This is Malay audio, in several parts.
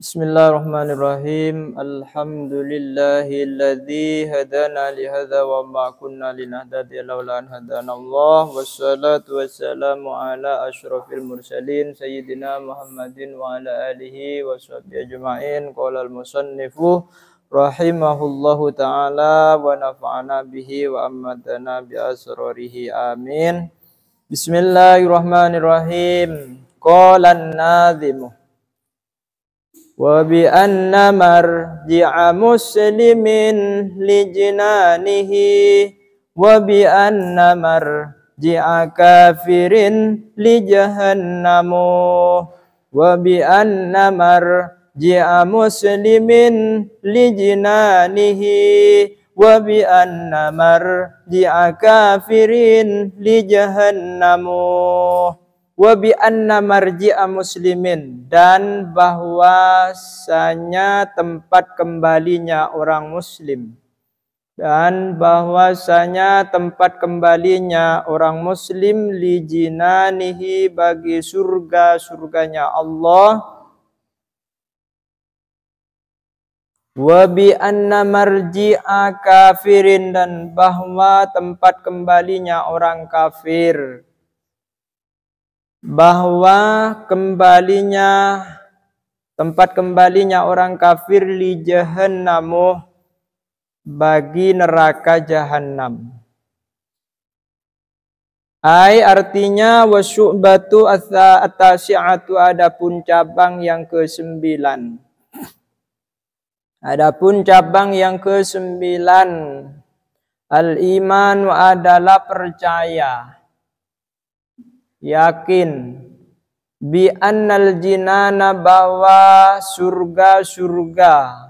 Bismillahirrahmanirrahim. Alhamdulillahilladzi hadana li hadza wa ma kunna linahtadiya laula an hadanallah. Wassalatu wassalamu ala asyrafil mursalin sayyidina Muhammadin wa ala alihi wa sahbihi ajma'in. Qala al-musannifu rahimahullahu ta'ala wa nafa'ana bihi wa ammatana bi asrarihi. Amin. Bismillahirrahmanirrahim. Qala an-nadhimu wa bi anna marji'a muslimin li jinanihi wa bi anna marji'a kafirin li jahannamu wa bi anna marji'a muslimin li jinanihi wa bi anna marji'a kafirin li jahannamu wa bi anna marji'a muslimin, dan bahwasanya tempat kembalinya orang muslim, dan bahwasanya tempat kembalinya orang muslim li jinanihi, bagi surga-surganya Allah, wa bi anna marji'a kafirin, dan bahwa tempat kembalinya orang kafir, bahwa tempat kembalinya orang kafir li jahannamu, bagi neraka jahannam. Artinya wasyu'batu at-tasi'atu, adapun cabang yang ke-9. Adapun cabang yang ke-9, al-iman adalah percaya, yakin, bi annal jinana, bahwa surga-surga,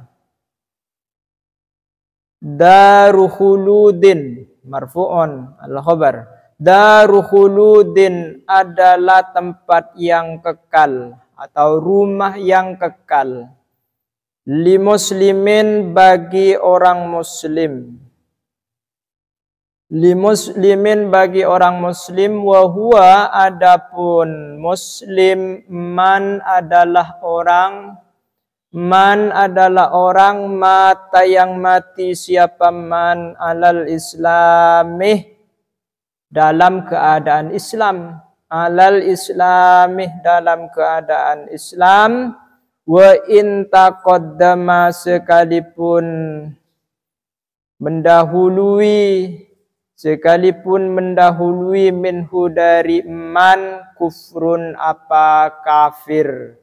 daru khuludin, marfu'un al-khabar, daru khuludin adalah tempat yang kekal atau rumah yang kekal, li muslimin, bagi orang muslim, li muslimin, bagi orang muslim, wa huwa, adapun muslim, man adalah orang mata yang mati, siapa man, alal islamih, dalam keadaan Islam, alal islamih, dalam keadaan Islam, wa in taqaddama, sekalipun mendahului minhu, dari man, kufrun, apa kafir.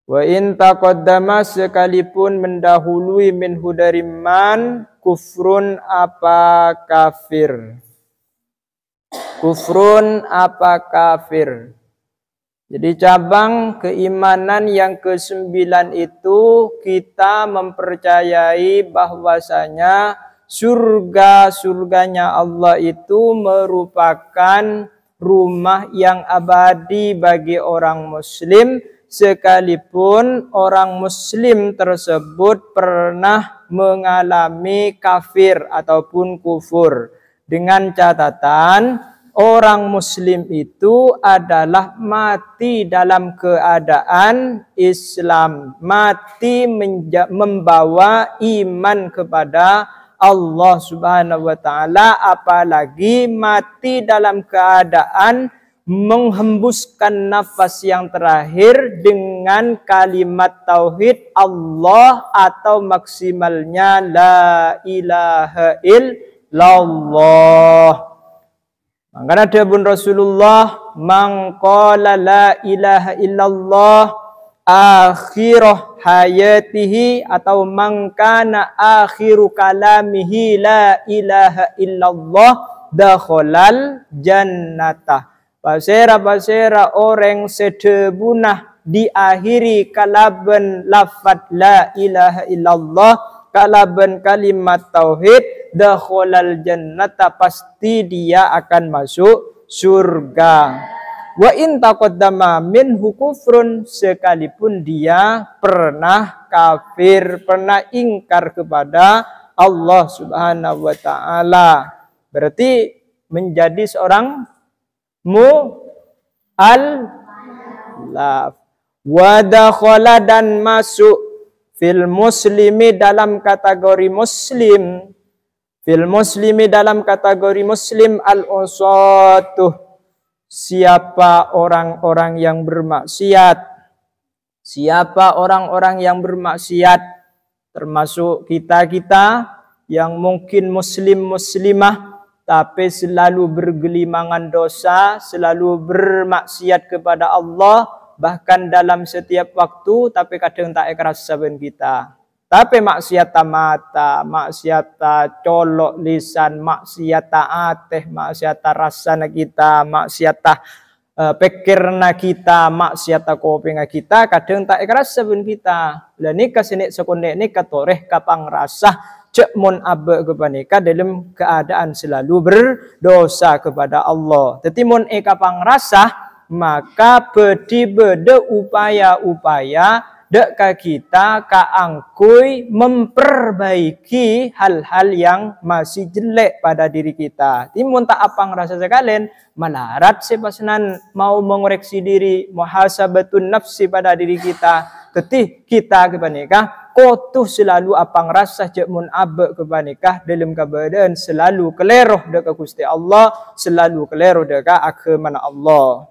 Wa in taqaddama, sekalipun mendahului minhu, dari man, kufrun, apa kafir. Kufrun, apa kafir. Jadi cabang keimanan yang ke-9 itu, kita mempercayai bahwasanya surga-surganya Allah itu merupakan rumah yang abadi bagi orang muslim, sekalipun orang muslim tersebut pernah mengalami kafir ataupun kufur. Dengan catatan, orang muslim itu adalah mati dalam keadaan Islam, mati membawa iman kepada Allah Subhanahu wa ta'ala, apalagi mati dalam keadaan menghembuskan nafas yang terakhir dengan kalimat tauhid Allah, atau maksimalnya la ilaha illallah. Makanya dawuh Rasulullah, man qala la ilaha illallah akhirah hayatihi, atau man kana akhiru kalamihi la ilaha illallah dakhalal jannata. Basera orang sedebunah diakhiri kalaban lafaz la ilaha illallah, kalaban kalimat tauhid, dakhalal jannata, pasti dia akan masuk surga. Wa in taqaddama minhu kufrun, sekalipun dia pernah kafir, pernah ingkar kepada Allah Subhanahu wa ta'ala. Berarti menjadi seorang mu'allaf. wa dakhala dan masuk fil muslimi dalam kategori muslim, fil muslimi dalam kategori muslim al-usatuh, siapa orang-orang yang bermaksiat, siapa orang-orang yang bermaksiat, termasuk kita-kita yang mungkin muslim-muslimah tapi selalu bergelimangan dosa, selalu bermaksiat kepada Allah, bahkan dalam setiap waktu, tapi kadang tak ikhlas saben kita. Tapi maksiat mata, maksiat colok lisan, maksiat ateh, maksiat rasana kita, maksiat pikirna kita, maksiat kopinga kita, kadang tak ikhlas saben kita. Lah nikah sini sekonek nikah toreh kapang rasah cek mun abe kepanika dalam keadaan selalu berdosa kepada Allah. Tetapi mun kapang rasah, maka bedi bede upaya-upaya dek kita kaangkui memperbaiki hal-hal yang masih jelek pada diri kita. Timun tak apang rasa sekalian melarat sepasenan mau mengoreksi diri, muhasabatun nafsi pada diri kita. Ketih kita kepanikah kotuh selalu apang rasa cek mun abe kepanikah dalam keadaan selalu keleroh dek Gusti Allah, selalu keleroh dek agama Allah.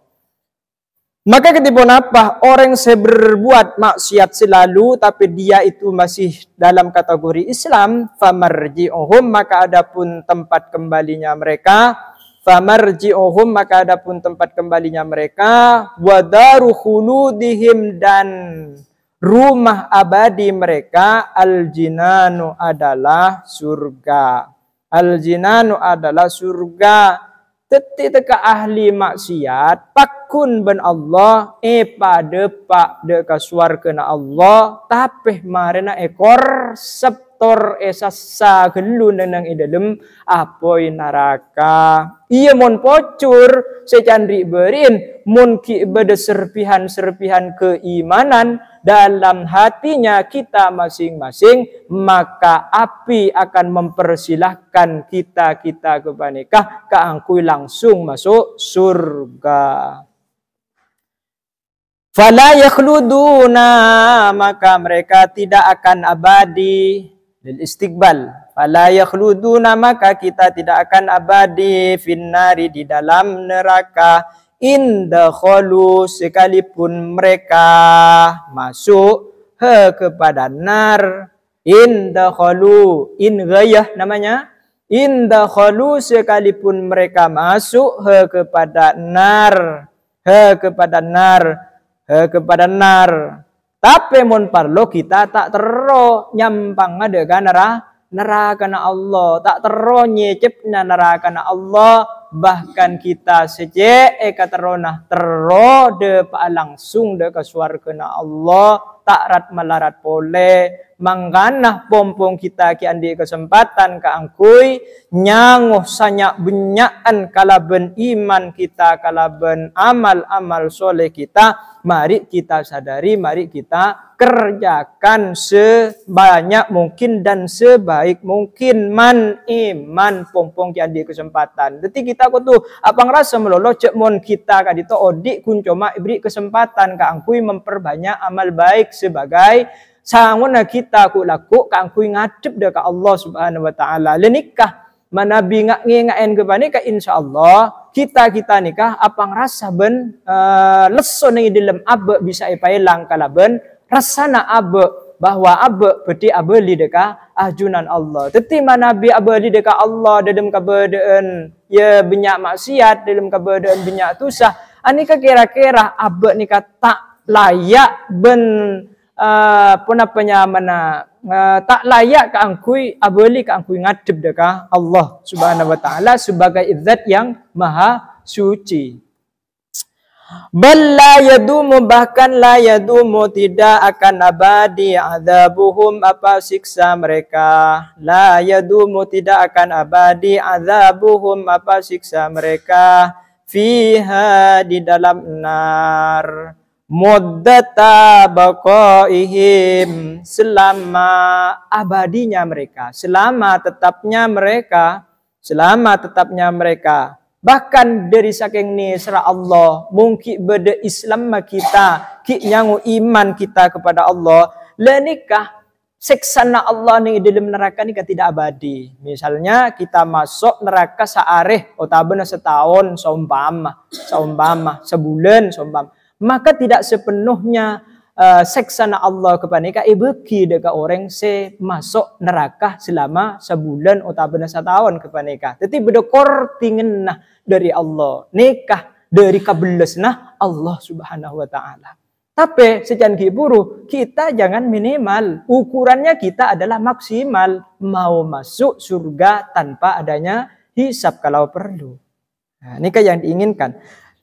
Maka ketika apa orang yang berbuat maksiat selalu tapi dia itu masih dalam kategori Islam, famarji'uhum, maka adapun tempat kembalinya mereka, famarji'uhum, maka adapun tempat kembalinya mereka, wadaru khuludihim, dan rumah abadi mereka, al-jinanu adalah surga. Al-jinanu adalah surga. Teka ahli maksiat pakun ben Allah pada pak deka swarga na Allah tapi marena ekor septor esasa gelun nang idalem apoi neraka. Iya mon pocur secandri berin mun ki beda serpihan-serpihan keimanan dalam hatinya kita masing-masing, maka api akan mempersilahkan kita kepanikah keangkui langsung masuk surga. Fala yakhluduna, maka mereka tidak akan abadi. Lil istiqbal, fala yakhluduna, maka kita tidak akan abadi finnari, di dalam neraka. Indakhalu, sekalipun mereka masuk kepada nar. Indakhalu, in ghayah namanya. Indakhalu, sekalipun mereka masuk kepada nar, kepada nar, kepada nar. Tapi mun parlo kita tak tero nyampang ada kan neraka na Allah, tak tero nyecipna neraka na Allah. Bahkan kita sejak kateronah tero de langsung de ke swarga na Allah, tak rat melarat pole. Mangganah pompong kita ki andi kesempatan kaangkui nyanguh sanyak benyaan kalaben iman kita, kalaben amal-amal soleh kita. Mari kita sadari, mari kita kerjakan sebanyak mungkin dan sebaik mungkin man iman pompong ki andi kesempatan. Jadi kita kutu apang rasa melolo cek mon kita kadito odik kuncoma ibri kesempatan kaangkui memperbanyak amal baik sebagai sanguna kita ku laku kaangkui ngadep dekat Allah Subhanahu wa taala. Lenikah manabi ngaen kepanika insyaallah kita nikah apang rasa ben leso ning dalam abe bisa ipailang kalaben rasana abe bahwa abe beti abeli dekat ajunan Allah. Teti manabi abeli dekat Allah dalam keadaan ya banyak maksiat, dalam keadaan banyak dosa. Anika kira-kira abe nikah tak layak ben tak layak keangkui abeli keangkui ngadep dekat Allah Subhanahu wa taala sebagai zat yang maha suci. Bal la yadumu, bahkan la yadumu, tidak akan abadi azabuhum, apa siksa mereka. La yadumu, tidak akan abadi azabuhum, apa siksa mereka. Fiha, di dalam nar. Muddata baqaihim, selama abadinya mereka, selama tetapnya mereka, selama tetapnya mereka. Bahkan dari saking ni serah Allah, mungkin beda Islam kita, ki nyangu iman kita kepada Allah, lenikah seksana Allah ni dalam neraka ni tidak abadi. Misalnya kita masuk neraka seareh otabena setahun seumpama, sebulan seumpama, maka tidak sepenuhnya seksana Allah kepada mereka beki dekat orang se masuk neraka selama sebulan otabena setahun kepada mereka. Tetapi berdekor tingenah dari Allah, nikah dari kabelesnah Allah Subhanahu wa taala. Tapi sekian kiburu, kita jangan minimal. Ukurannya kita adalah maksimal. Mau masuk surga tanpa adanya hisab kalau perlu. Nah, ini yang diinginkan.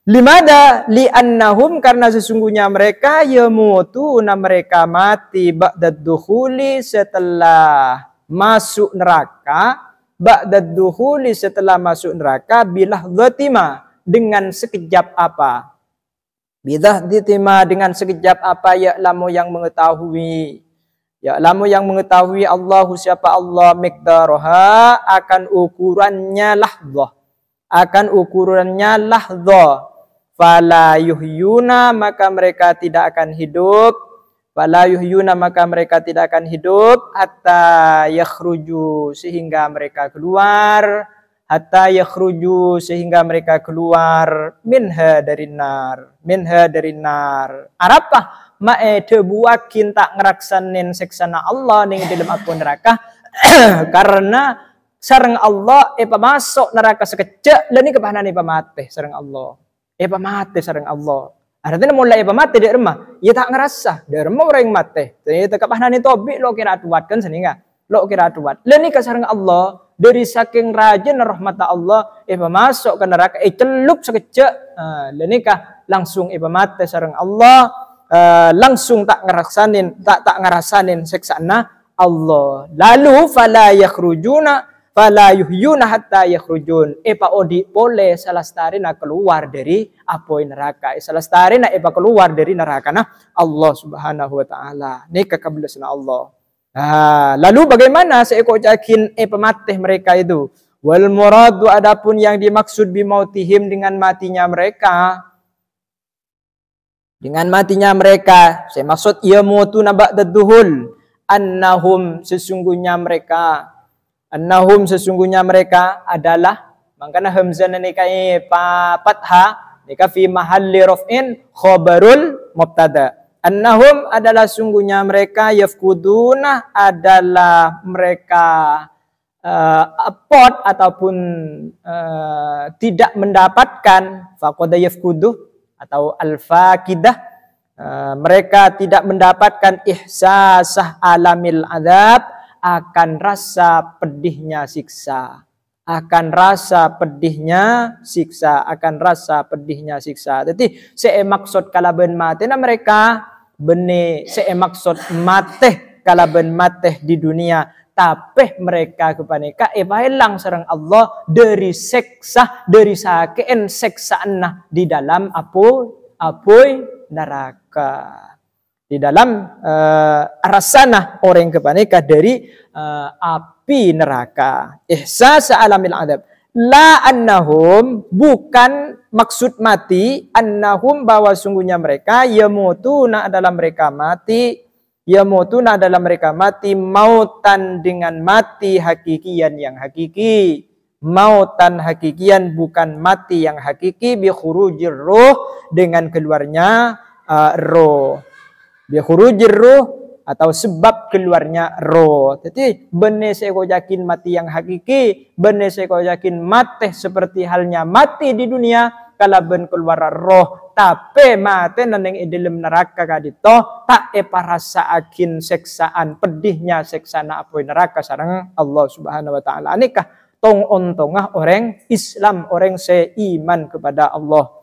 Limada li'annahum, karena sesungguhnya mereka yamutuna, mereka mati ba'dad dukhuli, setelah masuk neraka, ba'dad dukhuli, setelah masuk neraka, bilah dhatima, dengan sekejap apa? Bidah ditima, dengan sekejap apa? Ya'lamu, yang mengetahui. Ya'lamu, yang mengetahui Allahu, siapa Allah, miqdaroha, akan ukurannya lahdzah. Akan ukurannya lahdzah. Fala yuhyuna, maka mereka tidak akan hidup. Fala yuhyuna, maka mereka tidak akan hidup. Hatta yakhruju, sehingga mereka keluar. Hatta yakhruju, sehingga mereka keluar. Minha, dari nar. Minha, dari nar. Arapah ma'e tebuakin tak ngeraksanin seksana Allah ning dalam akun neraka. Karena sareng Allah masuk neraka sekecek, dan ini kepahanan mati sareng Allah. Mati sareng Allah. Artinya mulai mati di rumah, ya tak ngerasa. Di rumah orang yang mati. Jadi kepahanan itu obi lo kira tuat kan sehingga lo kira tuat. Dan ini sareng Allah, dari saking rajin rahmat Allah, masuk ke neraka, celup sekecek. Dan ini langsung mati sareng Allah, langsung tak ngerasanin seksana Allah. Lalu fala yakhrujuna, fala yuhyuna hatta yakhrujun. Odi boleh salastarina keluar dari apoi neraka. Salastarina keluar dari neraka nah Allah Subhanahu wa taala. Ini kekabelasan Allah. Lalu bagaimana seekor jakin pematih mereka itu? Wal muradu, adapun yang dimaksud bimautihim, dengan matinya mereka. Dengan matinya mereka, saya maksud yamutuna ba'dad duhul. Annahum, sesungguhnya mereka. Annahum, sesungguhnya mereka adalah, makanya hamzah nika fathah nika fi mahalli raf'in khabarul mubtada. Annahum adalah sungguhnya mereka, yafkuduna adalah mereka apot ataupun tidak mendapatkan, faqada yafkudu atau al-fakidah, mereka tidak mendapatkan ihsasah alamil azab, akan rasa pedihnya siksa, akan rasa pedihnya siksa, akan rasa pedihnya siksa. Jadi saya maksud kalaben mati na mereka bene, saya maksud mati kalaben mati di dunia, tapi mereka kepaneka hilang sareng Allah dari seksa, dari sakeen seksaan di dalam apoi neraka. Di dalam rasana orang kepaneka dari api neraka. Ihsas alamil adab. La annahum, bukan maksud mati, annahum, bahwa sungguhnya mereka, yamutuna adalah mereka mati, yamutuna adalah mereka mati, mautan dengan mati hakikian yang hakiki. Mautan hakikian, bukan mati yang hakiki, bi khurujir ruh, dengan keluarnya roh. Bi khurujir ruh, atau sebab keluarnya roh. Jadi benih saya yakin mati yang hakiki, benih saya yakin mati seperti halnya mati di dunia, kalau ben keluar roh, tapi mati nang dalam neraka kadito, tak rasa akin seksaan pedihnya seksana apoi neraka sareng Allah Subhanahu wa taala. Nikah tong ontongah orang Islam, orang seiman kepada Allah.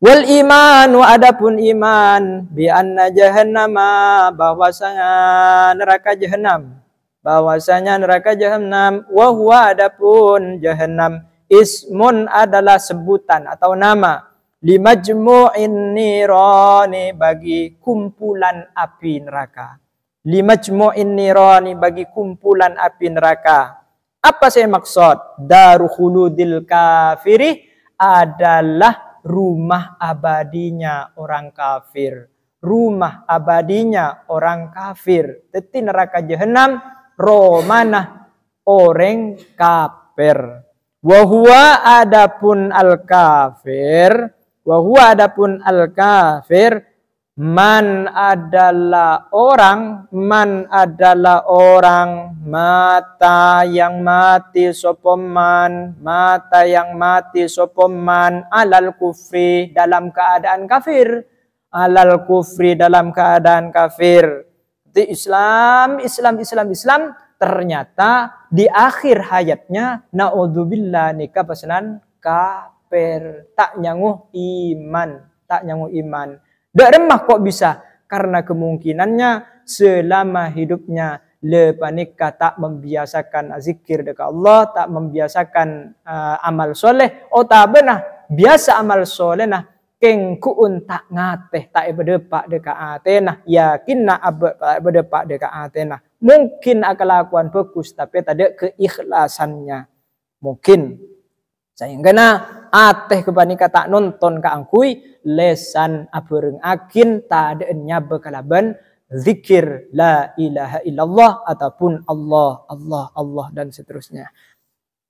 Wal iman, wa adapun iman, bi anna jahannama, bahwasanya neraka jahanam, bahwasanya neraka jahanam, wa huwa, adapun jahanam, ismun adalah sebutan atau nama, limajmu'in nirani, bagi kumpulan api neraka, limajmu'in nirani, bagi kumpulan api neraka. Apa saya maksud? Daru khuludil kafiri adalah rumah abadinya orang kafir. Rumah abadinya orang kafir. Teti neraka jahanam romana orang kafir. Wahwa adapun al kafir. Wahwa adapun al kafir. Man adalah orang mata yang mati sopoman alal kufri dalam keadaan kafir, Di Islam ternyata di akhir hayatnya naudzubillah nikah pesanan kafir, tak nyanguh iman. Dak remah kok bisa? Karena kemungkinannya selama hidupnya lepas nikah tak membiasakan zikir dekat Allah, tak membiasakan amal soleh. Oh tak benar, biasa amal soleh nah keng kuun tak ngateh, tak berdepak dekat atena, yakin nak berdepak dekat atena. Mungkin kelakuan bagus tapi tak ada keikhlasannya. Mungkin sehingga ateh kepanika tak nonton ka angkui lesan abureng akin tak ada nyaba kalaban zikir la ilaha illallah ataupun Allah dan seterusnya.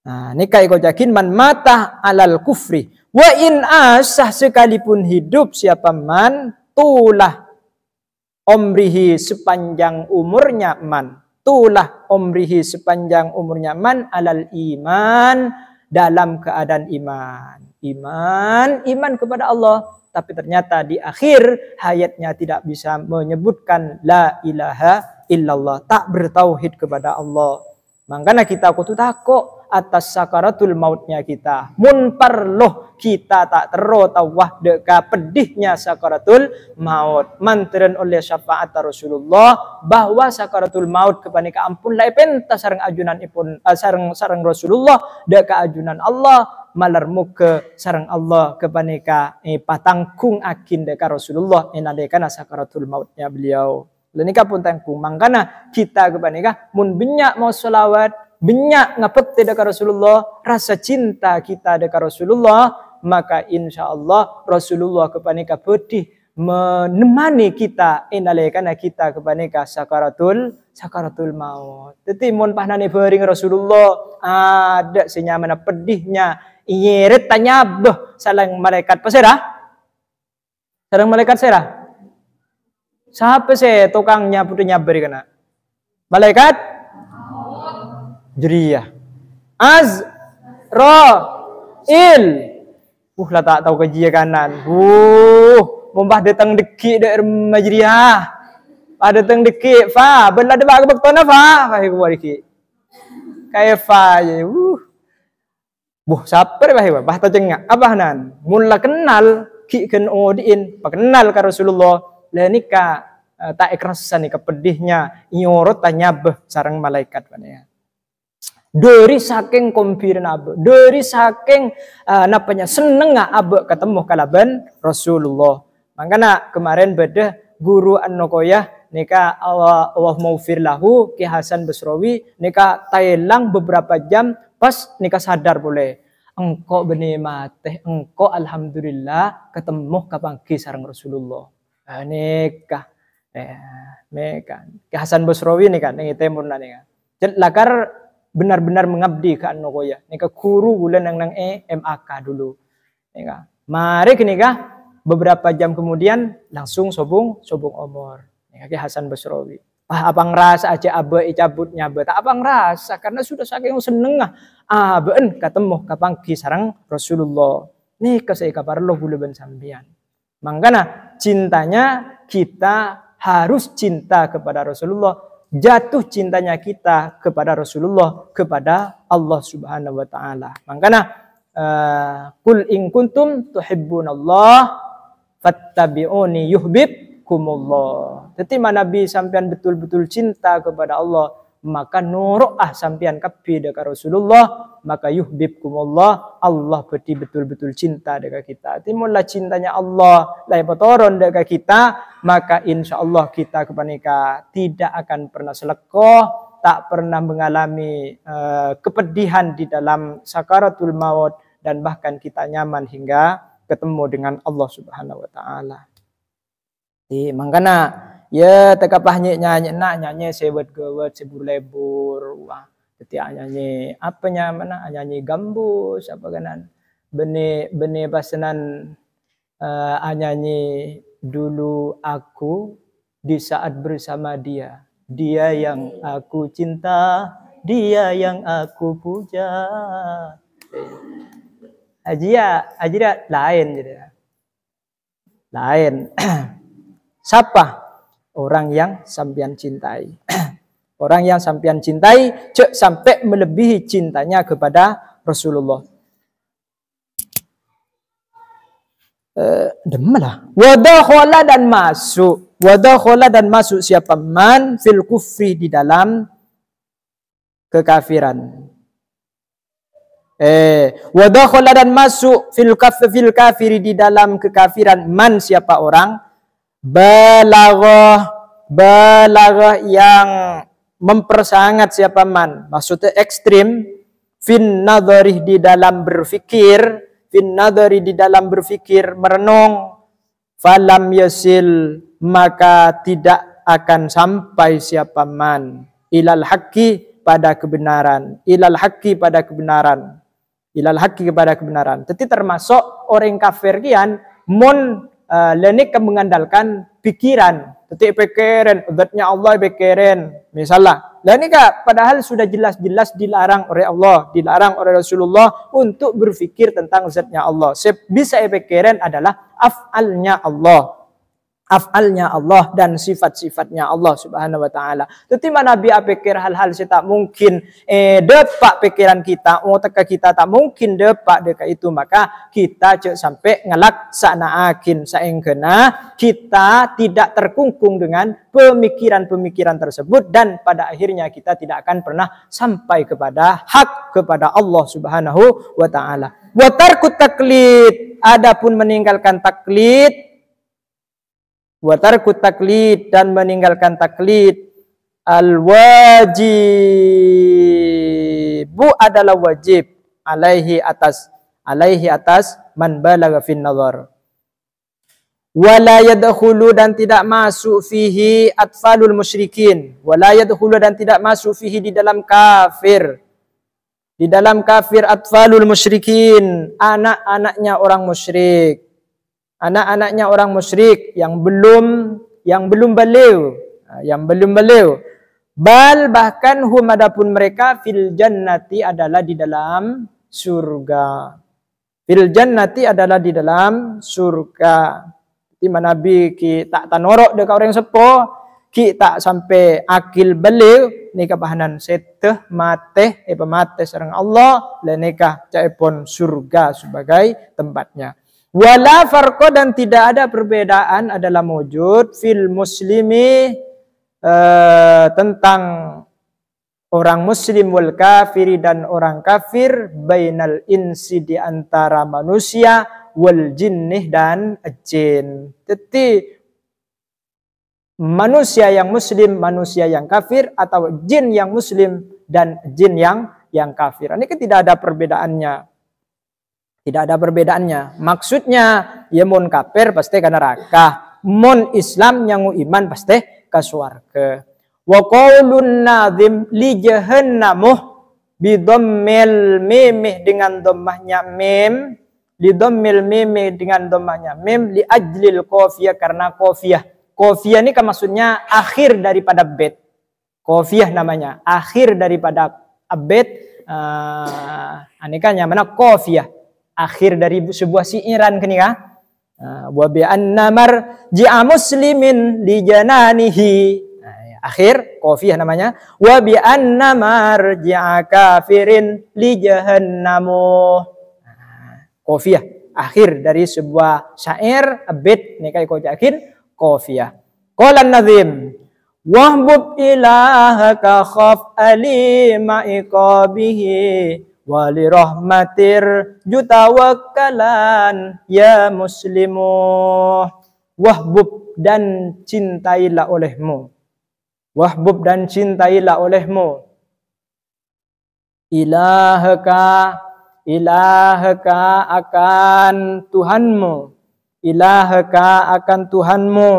Nah, nikah ikut yakin man mata alal kufri wa in asah sekalipun hidup siapa man tulah umrihi sepanjang umurnya man alal iman dalam keadaan iman kepada Allah, tapi ternyata di akhir hayatnya tidak bisa menyebutkan la ilaha illallah, tak bertauhid kepada Allah. Makanya kita kudu takut atas sakaratul mautnya kita. Mun perloh kita tak tero tawah deka pedihnya sakaratul maut. Manteran oleh syafaat Rasulullah bahwa sakaratul maut kepanika ampun lai penta sareng ajunan ipun sareng Rasulullah deka ajunan Allah malarmu ke sareng Allah kepanika patangkung akin deka Rasulullah enadekana sakaratul mautnya beliau. Lenika pun tangkung mangkana kita kepanika mun benyak mau selawat banyak ngapek dekat Rasulullah, rasa cinta kita dekat Rasulullah, maka insya Allah Rasulullah kepanika pedih menemani kita inalekana kita kepanika sakaratul maut. Tetapi mun pahnane bering Rasulullah ada senyamana pedihnya irit tanya beh salang malaikat pasera. Sareng malaikat sera. Siapa sih tukangnya putunya beri kana? Malaikat Juriyah Azrail lah tak tahu kejia kanan mumpah datang deki dari Majriyah pada datang deki fa bela de bag baktona fa ku deki kayak fa je siapa deh bah ta cengak abah nan mun la kenal ki ken odiin kenal ka Rasulullah la nikah tak ikrasan nikah pedihnya nyorot tanya beh sareng malaikat panaya. Dari saking kompirin abe, dari saking seneng abe ketemu kalaban Rasulullah. Makanya kemarin beda guru An-Nokoyah nika Allah maufir lahu Ki Hasan Basrawi nika taylang beberapa jam pas nika sadar boleh. Engkau benih mate, engkau alhamdulillah ketemu kapangki sareng Rasulullah. Nika Ki Hasan Basrawi nika ning temurna nika. Lakar benar-benar mengabdi ke An-Nokoyah. Nika guru bulan nang MAK dulu. Nika. Mari nika beberapa jam kemudian langsung sobung omor. Nika Ki Hasan Basrawi. Abang rasa aja abe icabutnya tak abang rasa karena sudah saking seneng abeen ketemu kapangki sareng Rasulullah. Nika saya kabar lo bulan sambian. Mangkana cintanya kita harus cinta kepada Rasulullah. Jatuh cintanya kita kepada Rasulullah, kepada Allah Subhanahu wa taala. Makanya qul in kuntum tuhibbunallah fattabi'uni yuhibbukumullah. Jadi Nabi sampean betul-betul cinta kepada Allah, maka nuruk sampean kapi dekat Rasulullah, maka yuhibbukumullah, Allah betul-betul cinta dekat kita. Timullah cintanya Allah lai petoron dekat kita, maka insya Allah kita kepanika tidak akan pernah selekoh, tak pernah mengalami kepedihan di dalam sakaratul maut, dan bahkan kita nyaman hingga ketemu dengan Allah Subhanahu wa taala. Di mangkana ya tekapah nyanyi sebut gewet sebut lebur wah ketika nyanyi apanya mana nyanyi gambus apa kanan bene pasenan nyanyi dulu aku di saat bersama dia yang aku cinta, dia yang aku puja. Ajira lain gitu. Lain. Siapa? Orang yang sampean cintai. Orang yang sampean cintai cek sampai melebihi cintanya kepada Rasulullah. Demalah. Wadakhala dan masuk siapa man fil kufri di dalam kekafiran. Wadakhala dan masuk fil kafiri di dalam kekafiran man siapa orang balaghah yang mempersangat siapa man, maksudnya ekstrim fin nadharih di dalam berfikir, merenung, falam yasil maka tidak akan sampai siapa man ilal haqqi pada kebenaran, Tetapi termasuk orang kafir kian mun lenik mengandalkan pikiran, pikiran, udatnya Allah pikiran, misalnya. Lenik padahal sudah jelas-jelas dilarang oleh Allah, dilarang oleh Rasulullah untuk berpikir tentang zatnya Allah. Bisa pikiran adalah af'alnya Allah dan sifat-sifatnya Allah Subhanahu wa taala. Tetapi Nabi pikir hal-hal tak mungkin depak pikiran kita, otak kita tak mungkin depak deka itu, maka kita cek sampai ngelaksanakan saengkena kita tidak terkungkung dengan pemikiran-pemikiran tersebut, dan pada akhirnya kita tidak akan pernah sampai kepada hak kepada Allah Subhanahu wa taala. Wa tarkut taklid, adapun meninggalkan taklid, watarku taklid dan meninggalkan taklid, al wajibu adalah wajib alaihi atas man balagha fin nazar. Wala yadkhulu dan tidak masuk fihi atfalul musyrikin, wala yadkhulu dan tidak masuk fihi di dalam kafir atfalul musyrikin, anak-anaknya orang musyrik. Anak-anaknya orang musyrik yang belum baliw. Bal bahkan hum adapun mereka fil jannati adalah di dalam surga. Di mana Nabi ki tak tanorok dekat orang sepo, ki tak sampai akil baliw nikah bahanan seteh mate sareng Allah le nikah caipun surga sebagai tempatnya. Wala farqa dan tidak ada perbedaan adalah wujud fil muslimi tentang orang muslim wal kafiri dan orang kafir, bainal insi di antara manusia, wal jinnih dan jin. Jadi manusia yang muslim, manusia yang kafir, atau jin yang muslim dan jin yang kafir. Ini tidak ada perbedaannya. Maksudnya, ya mun kafir pasti ke neraka, mun Islam yang iman pasti ke surga. Wa qaulun nazim li jahannamuh bi dhammil mim dengan dhammahnya mim, li ajlil qafiyah karena qafiyah. Qafiyah ini kan maksudnya akhir daripada bait. Qafiyah namanya, akhir daripada bait. Ini kan yang mana qafiyah? Akhir dari sebuah siiran kenika. Wa bi anna marji'a muslimin li jananihi. Akhir qafiyah namanya. Wa bi anna marji'a kafirin li jahannamu. Qafiyah akhir dari sebuah syair abid nika iko yakin qafiyah. Qala an-nazim wahbub ilahaka khaf alima iqabihi wali rahmatir jutawakkalan ya muslimu. Wahbub dan cintailah olehmu. Wahbub dan cintailah olehmu. Ilahaka akan Tuhanmu. Ilahaka akan Tuhanmu.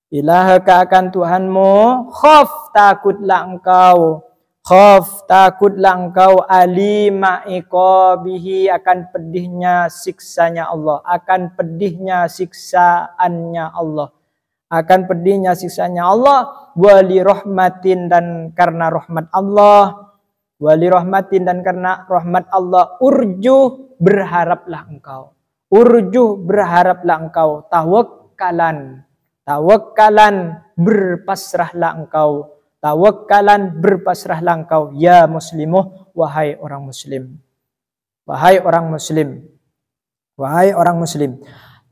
Ilahaka akan Tuhanmu. Khaf takutlah engkau. Khaf takutlah engkau alima iqabihi akan pedihnya siksanya Allah. Akan pedihnya siksaannya Allah. Akan pedihnya siksanya Allah. Wali rahmatin dan karena rahmat Allah. Wali rahmatin dan karena rahmat Allah. Urjuh berharaplah engkau. Urjuh berharaplah engkau. Tawakkalan. Tawakkalan berpasrahlah engkau. Tawakkalan berpasrahlah engkau. Ya muslimuh, wahai orang muslim. Wahai orang muslim. Wahai orang muslim.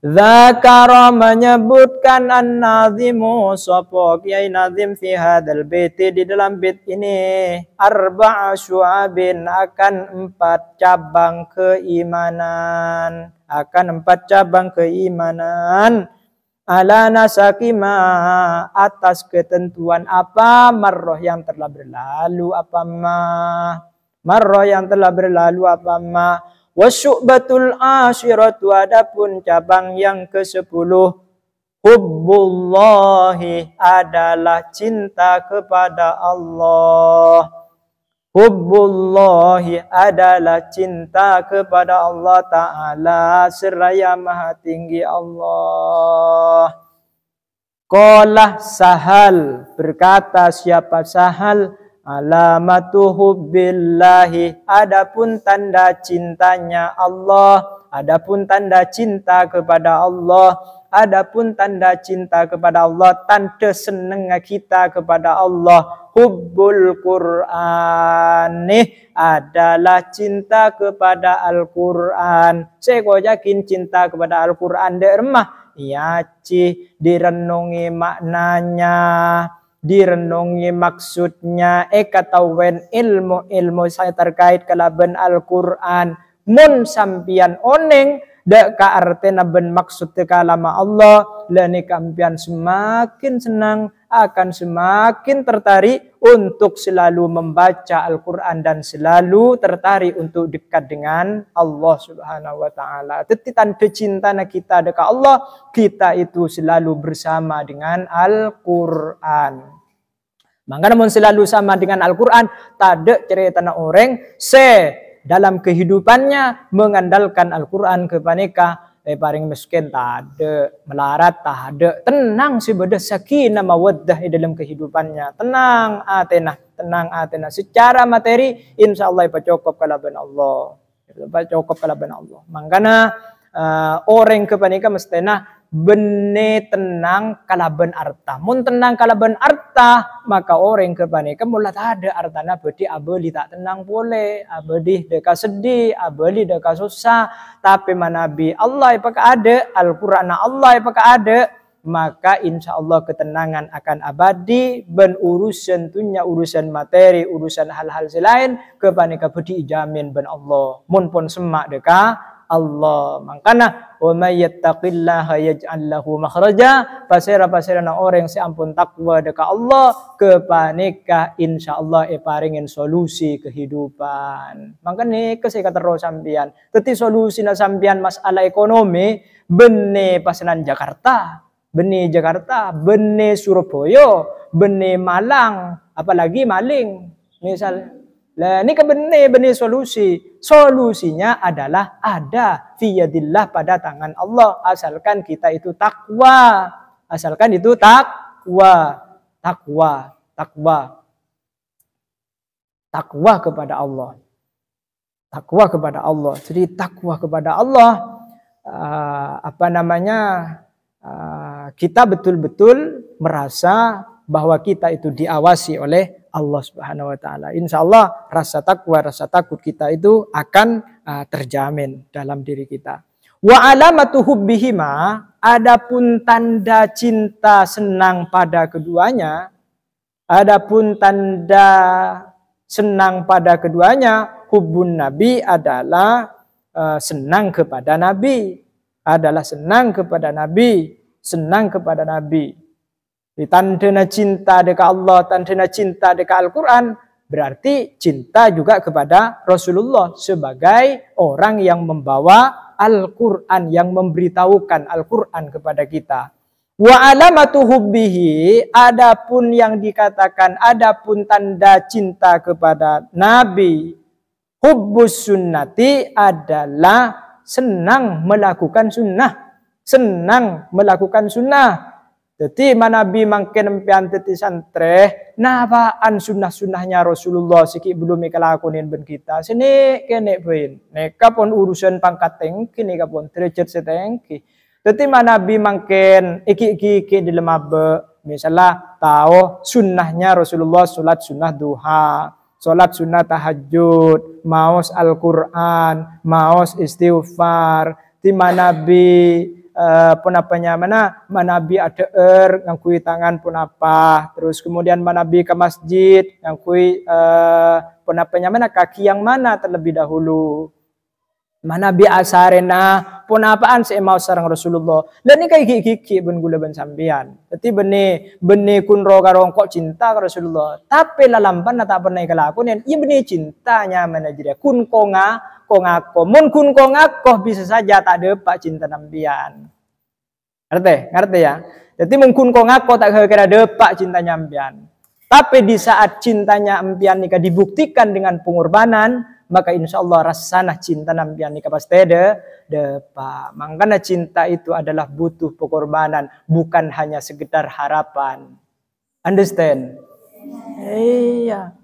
Dzakara menyebutkan an-nazimu sapa Kiai Nazim fi hadzal bait di dalam bait ini arba'a syu'abin akan 4 cabang keimanan, akan 4 cabang keimanan ala nasakima atas ketentuan apa marroh yang telah berlalu apa marroh yang telah berlalu apa wasyu'batul asyiratu adapun cabang yang ke-10 hubbullahi adalah cinta kepada Allah. Hubbullahi adalah cinta kepada Allah Ta'ala seraya maha tinggi Allah. Qala Sahal berkata siapa Sahal alamatu hubbillahi adapun tanda cintanya Allah, adapun tanda cinta kepada Allah, adapun tanda cinta kepada Allah, tanda senang kita kepada Allah. Hubbul Qur'ani adalah cinta kepada Al-Qur'an. Saya kok yakin cinta kepada Al-Qur'an dermah yaci direnungi maknanya, direnungi maksudnya, katawen ilmu saya terkait kalaban Al-Quran mun sampian oneng dak ka artena ben maksud kalama Allah lani kampian semakin senang akan semakin tertarik untuk selalu membaca Al-Quran dan selalu tertarik untuk dekat dengan Allah Subhanahu wa taala. Tetitan cinta kita dekat Allah, kita itu selalu bersama dengan Al-Quran. Maka namun selalu sama dengan Al-Quran, tak ada cerita orang dalam kehidupannya mengandalkan Al-Quran kepaneka paling miskin tak ada, melarat tak ada, tenang sih beda sakinah mawaddah dalam kehidupannya, tenang atena secara materi insya Allah cukup kalaban Allah, cukup kalaban Allah. Makanya orang kepaneka mestinya bene tenang kalaban arta. Mun tenang kalaban arta, maka orang kepaneka mula tak ada artana bedi abeli tak tenang boleh, abeli deka sedih, abeli deka susah. Tapi manabi Allah apakah ada, Al-Quran Allah apakah ada, maka insya Allah ketenangan akan abadi. Ben urusan tentunya urusan materi, urusan hal-hal selain kepaneka bedi jamin ben Allah. Mun pun semak deka Allah. Makanya wa may yattaqillaha yaj'al lahu makhraja, pasira-pasirana orang si ampun takwa dekat Allah kepaneka insyaallah paringin solusi kehidupan. Makanya kesika terus sampian teti solusi na sampian masalah ekonomi bene pasenan Jakarta, bene Jakarta, bene Surabaya, bene Malang, apalagi maling misal. Lah ini benih solusi. Solusinya adalah ada fi yadillah pada tangan Allah, asalkan kita itu takwa. Asalkan itu takwa kepada Allah. Takwa kepada Allah. Jadi takwa kepada Allah kita betul-betul merasa bahwa kita itu diawasi oleh Allah Subhanahu wa taala. Insyaallah rasa takwa, rasa takut kita itu akan terjamin dalam diri kita. Wa alamatu hubbihima, adapun tanda cinta senang pada keduanya, adapun tanda senang pada keduanya, hubbun nabi adalah senang kepada nabi, adalah senang kepada nabi, senang kepada nabi. Tandana cinta dekat Allah, tandana cinta dekat Al-Quran, berarti cinta juga kepada Rasulullah sebagai orang yang membawa Al-Quran, yang memberitahukan Al-Quran kepada kita. Wa alamatu hubbihi, adapun yang dikatakan, adapun tanda cinta kepada Nabi, hubbus sunnati adalah senang melakukan sunnah, senang melakukan sunnah. Jadi Nabi mangken empian teti santre nabaan sunnah-sunnahnya Rasulullah sikit belum ikalakunin ben kita sini kene poin neka pun urusan pangkat tengki neka pun derajat setengki. Jadi Nabi mangken iki di lemabe misalnya tahu sunnahnya Rasulullah salat sunnah duha, salat sunnah tahajud, maos Al-Quran, maos istighfar. Di Nabi mana Nabi ada ngakui tangan pun apa, terus kemudian Nabi ke masjid ngakui mana kaki yang mana terlebih dahulu, Nabi asarena pun apaan saya mau sarang Rasulullah. Dan ini kayak gigi ben gula ben sambian. Jadi bene kunro karong kok cinta ke Rasulullah, tapi lalampan tak pernah ikalakunin. Iya bene cintanya mana jadi kun konga kongako, mun kun kongako bisa saja tak ada pak cinta nambian. Ngerti ya? Jadi mungkin kongako tak kira ada pak cinta nyambian. Tapi di saat cintanya ampian nikah dibuktikan dengan pengorbanan, maka insya Allah rasana cinta nampian nikah pasti ada pak. Makanya cinta itu adalah butuh pengorbanan, bukan hanya sekedar harapan. Understand? Iya.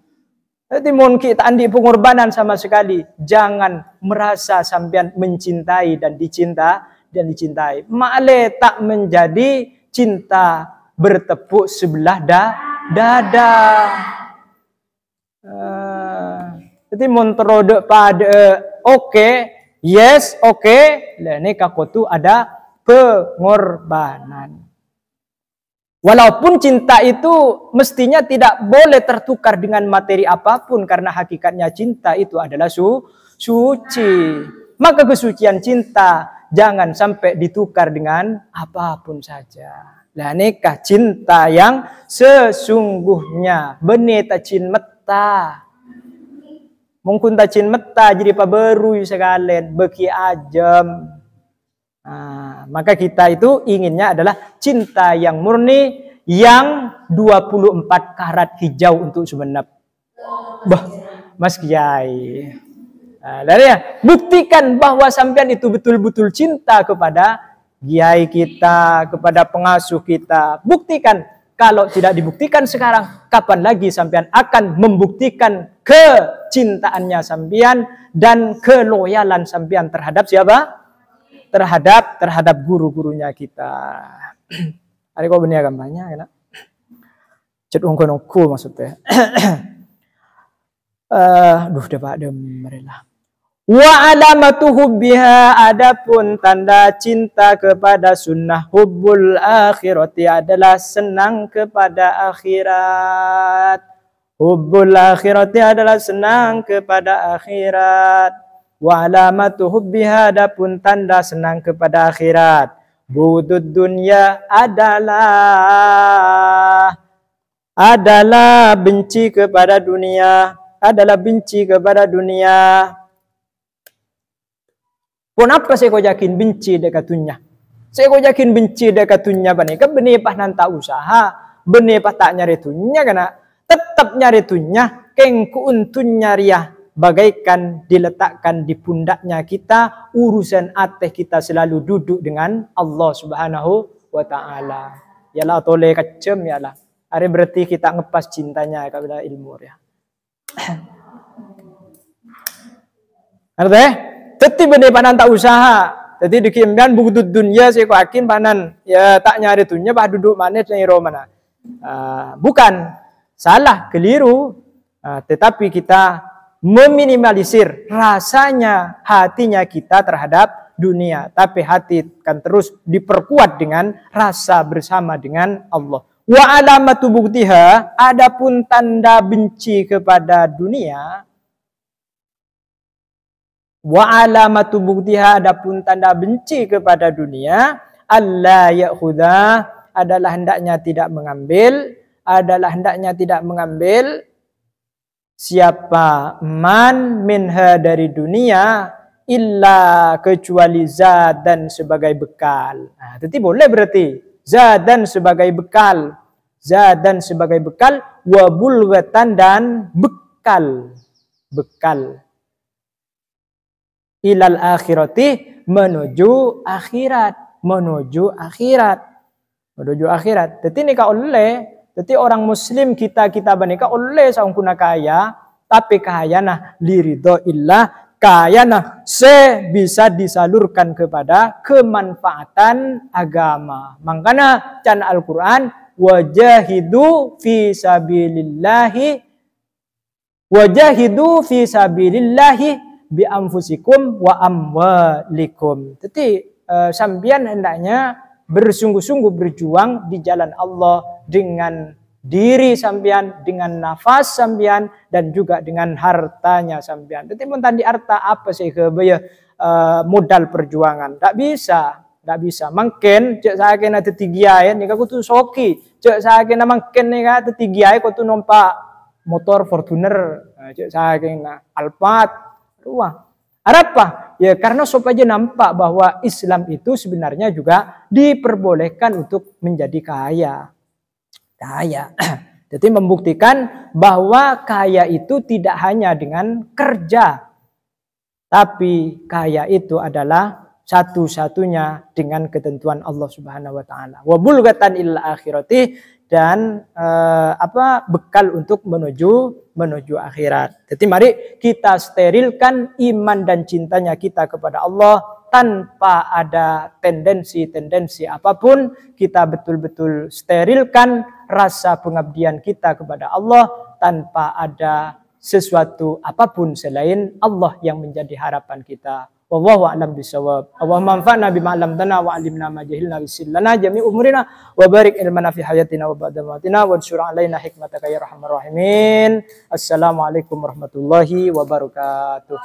Jadi mohon kita andi pengorbanan sama sekali. Jangan merasa sampean mencintai dan dicintai. Ma'ale tak menjadi cinta bertepuk sebelah dada. Jadi mohon terodok pada oke, yes, oke. Lah ini kakotu ada pengorbanan. Walaupun cinta itu mestinya tidak boleh tertukar dengan materi apapun, karena hakikatnya cinta itu adalah suci. Maka kesucian cinta jangan sampai ditukar dengan apapun saja. Lah nikah cinta yang sesungguhnya benih tacin meta. Mungkin tacin meta jadi paberu sekalian beki ajem. Nah, maka kita itu inginnya adalah cinta yang murni, yang 24 karat hijau untuk sebenap. Bah, Mas Kiai. Nah, dari ya, buktikan bahwa sampean itu betul-betul cinta kepada kiai kita, kepada pengasuh kita. Buktikan. Kalau tidak dibuktikan sekarang, kapan lagi sampean akan membuktikan kecintaannya sampean dan keloyalan sampean terhadap siapa? Terhadap guru-gurunya kita. Hari kau benih gambarnya, ya nak? Cet ongko maksudnya. Dapat demerilah. Wa alamatu hubbiha, adapun tanda cinta kepada sunnah, hubbul akhirati adalah senang kepada akhirat. Hubbul akhirati adalah senang kepada akhirat. Wa alamatu hubbiha, adapun tanda senang kepada akhirat, budud dunya adalah benci kepada dunia, benci kepada dunia. Kenapa saya kau yakin benci dekat dunia? Saya kau yakin benci dekat dunia bani? Kan benih pah nanta usaha, benih pah tak nyari dunia kena tetap nyari dunia, kengku untun nyariah. Bagaikan diletakkan di pundaknya kita, urusan ateh kita selalu duduk dengan Allah Subhanahu wa Ta'ala. Yalah tole kecem yalah. Hari berarti kita ngepas cintanya kepada ilmu ya. Artinya, tetap benih panan tak usaha. Jadi dikimban buku dunia saya yakin panan ya tak nyari dunia bah duduk mana nyiro mana. Bukan salah keliru, tetapi kita meminimalisir rasanya hatinya kita terhadap dunia, tapi hati kan terus diperkuat dengan rasa bersama dengan Allah. Wa alamatu buktiha, adapun tanda benci kepada dunia. Wa alamatu buktiha, adapun tanda benci kepada dunia, alla ya'khudha adalah hendaknya tidak mengambil siapa man minha dari dunia illa kecuali zadan sebagai bekal. Nah, itu boleh berarti zadan sebagai bekal, wa bulghatan dan bekal ilal akhirati menuju akhirat. Jadi nikah oleh, jadi orang muslim kita menikah oleh saungkuna kaya, tapi kayana liridho illah, kayana bisa disalurkan kepada kemanfaatan agama. Makanya can Al-Quran wajahidu fi sabilillahi bi anfusikum wa amwalikum. Jadi sambian hendaknya bersungguh-sungguh berjuang di jalan Allah dengan diri sambian, dengan nafas sambian, dan juga dengan hartanya sambian. Jadi pun tadi harta apa sih modal perjuangan? Tak bisa. Mungkin cek saya kena tetigiai nih aku tuh soki. Cek saya kena mungkin nih kan tetigiai aku tuh numpak motor Fortuner. Cek saya kena Alphard. Ruang. Apa? Ya karena supaya nampak bahwa Islam itu sebenarnya juga diperbolehkan untuk menjadi kaya. Jadi membuktikan bahwa kaya itu tidak hanya dengan kerja. Tapi kaya itu adalah satu-satunya dengan ketentuan Allah Subhanahu wa taala. Wa bulghatan illa akhirati, dan bekal untuk menuju akhirat. Jadi mari kita sterilkan iman dan cintanya kita kepada Allah tanpa ada tendensi apapun. Kita betul-betul sterilkan rasa pengabdian kita kepada Allah tanpa ada sesuatu apapun selain Allah yang menjadi harapan kita. Wallahu a'lam bishawab. Allahumma anfa'na bima 'allamtana wa 'allimna ma jahilna waghfir lana jami' umurina wa barik ilmana fi hayatina wa ba'da mautina wansur 'alaina hikmataka ya arhamar rahimin. Assalamualaikum warahmatullahi wabarakatuh.